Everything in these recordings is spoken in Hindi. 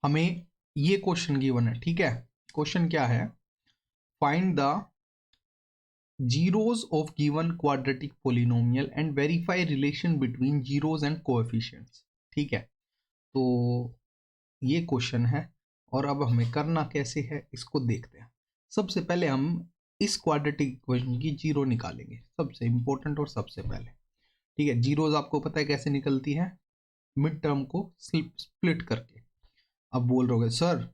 हमें ये क्वेश्चन गिवन है, ठीक है। क्वेश्चन क्या है, find the zeros of given quadratic polynomial and verify relation between zeros and coefficients. ठीक है, तो ये क्वेश्चन है और अब हमें करना कैसे है इसको देखते हैं। सबसे पहले हम इस क्वाड्रेटिक इक्वेशन की जीरो निकालेंगे, सबसे इंपॉर्टेंट और सबसे पहले। ठीक है, जीरोस आपको पता है कैसे निकलती है, मिड टर्म को स्प्लिट करके। अब बोल रहे हो सर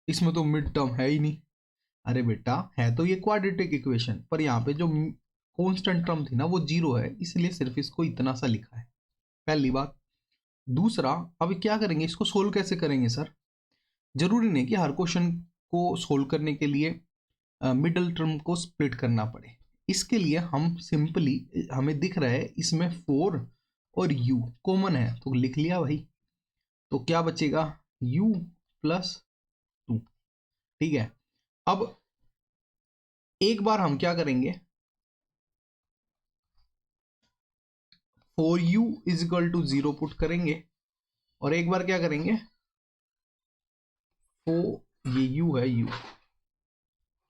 इसमें तो मिड टर्म है ही नहीं। अरे बेटा, है तो ये क्वाड्रेटिक इक्वेशन, पर यहाँ पे जो कांस्टेंट टर्म थी ना वो जीरो है, इसलिए सिर्फ इसको इतना सा लिखा है, पहली बात। दूसरा, अब क्या करेंगे, इसको सोल्व कैसे करेंगे सर? जरूरी नहीं कि हर क्वेश्चन को सोल्व करने के लिए मिडल टर्म को स्प्लिट करना पड़े। इसके लिए हम सिंपली, हमें दिख रहा है इसमें 4 और u कॉमन है तो लिख लिया भाई। तो क्या बचेगा, u प्लस 2। ठीक है, अब एक बार हम क्या करेंगे, 4u is equal to 0 put करेंगे और एक बार क्या करेंगे, ये u है,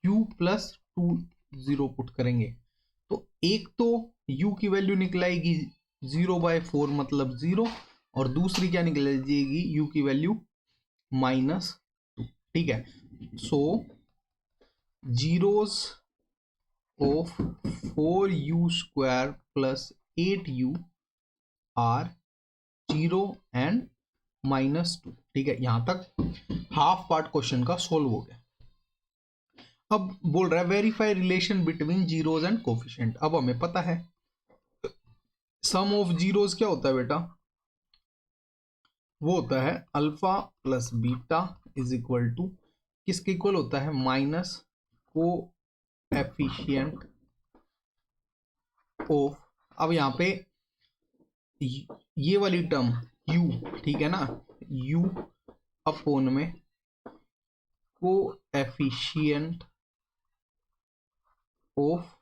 u प्लस 2 0 पुट करेंगे। तो एक तो u की वैल्यू निकलाएगी 0/4 मतलब 0, और दूसरी क्या निकल जाएगी, u की वैल्यू -2। ठीक है, so zeros of 4u square plus 8u are 0 and -2। ठीक है, यहां तक हाफ पार्ट क्वेश्चन का सोल्व हो गया। अब बोल रहा है verify relation between zeros and coefficient. अब हमें पता है सम ऑफ जीरोस क्या होता है बेटा, वो होता है alpha plus beta is equal to, किसके इक्वल होता है, माइनस कोएफिशिएंट ऑफ, अब यहाँ पे ये वाली टर्म u, ठीक है ना, u अपॉन में कोएफिशिएंट ऑफ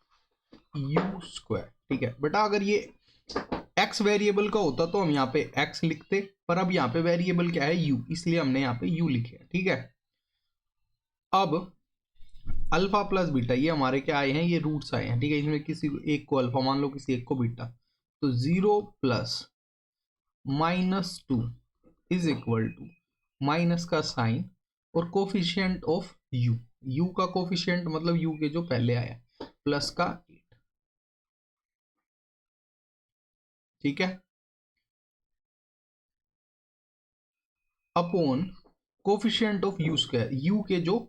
u स्क्वायर। ठीक है बेटा, अगर ये x वेरिएबल का होता तो हम यहाँ पे x लिखते, पर अब यहाँ पे वेरिएबल क्या है, u, इसलिए हमने यहाँ पे u लिखे। ठीक है, अब अल्फा प्लस बीटा ये हमारे क्या आए हैं, ये रूट्स आए हैं। ठीक है, इसमें किसी एक को अल्फा मान लो, किसी एक को बीटा, तो 0 plus -2 is equal to minus का साइन और कोफिशिएंट ऑफ u, u का कोफिशिएंट मतलब u के जो पहले आया प्लस का 8। ठीक है, upon coefficient of u square, u के जो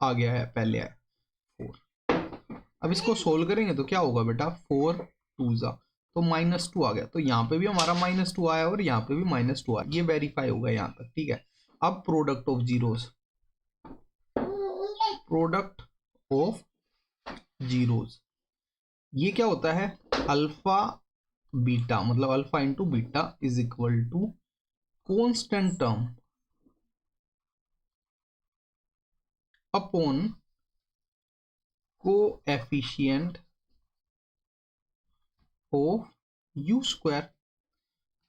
आ गया है पहले आया 4। अब इसको सोल्व करेंगे तो क्या होगा बेटा, 4 2 जा तो -2 आ गया, तो यहाँ पे भी हमारा -2 आया और यहाँ पे भी -2 आया, ये वेरीफाई होगा यहाँ तक। ठीक है, अब product of zeros, product of zeros ये क्या होता है, अल्फा बीटा मतलब alpha into beta is equal to constant term upon coefficient of u square.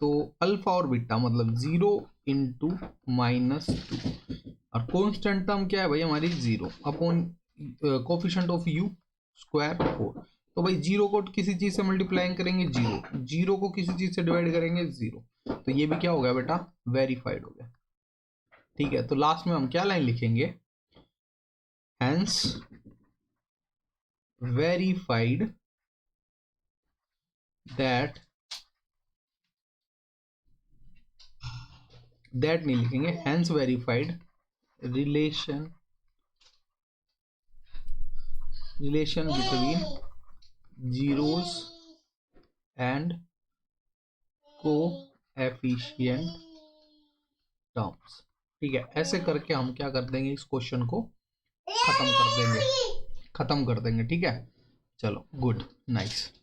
तो अल्फा और बीटा मतलब 0 इंटू -2 और कांस्टेंट टर्म क्या है भाई हमारी 0 upon coefficient of u square 4। तो भाई 0 को किसी चीज से मल्टीप्लाइंग करेंगे 0, 0 को किसी चीज से डिवाइड करेंगे 0, तो ये भी क्या हो गया बेटा, वेरीफाइड हो गया। ठीक है, तो लास्ट में हम क्या लाइन लिखेंगे, हेंस वेरीफाइड दैट नहीं लिखेंगे, hence verified relation between zeros and coefficient terms. ठीक है, ऐसे करके हम क्या कर देंगे, इस क्वेश्चन को खत्म कर देंगे। ठीक है, चलो गुड, नाइस।